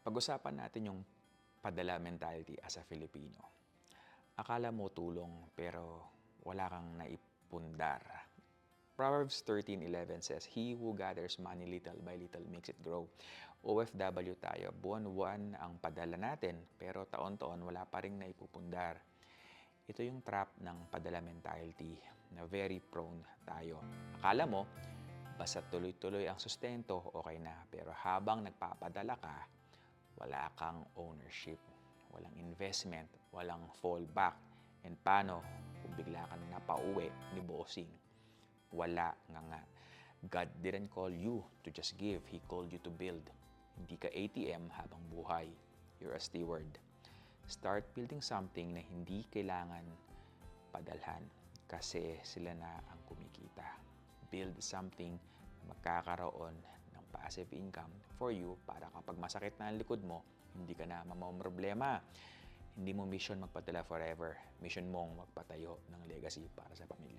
Pag-usapan natin yung padala mentality as a Filipino. Akala mo tulong pero wala kang naipundar. Proverbs 13:11 says, "He who gathers money little by little makes it grow." OFW tayo, buwan-buwan ang padala natin pero taon-taon wala pa ring naipupundar. Ito yung trap ng padala mentality na very prone tayo. Akala mo, basta tuloy-tuloy ang sustento, okay na. Pero habang nagpapadala ka, wala kang ownership, walang investment, walang fallback. And paano kung bigla kang napauwi ni bossing? Wala nga. God didn't call you to just give. He called you to build. Hindi ka ATM habang buhay. You're a steward. Start building something na hindi kailangan padalhan kasi sila na ang kumikita. Build something na magkakaroon ng passive income for you para kapag masakit na ang likod mo, hindi ka na mamamroblema. Hindi mo mission magpadala forever. Mission mong magpatayo ng legacy para sa pamilya.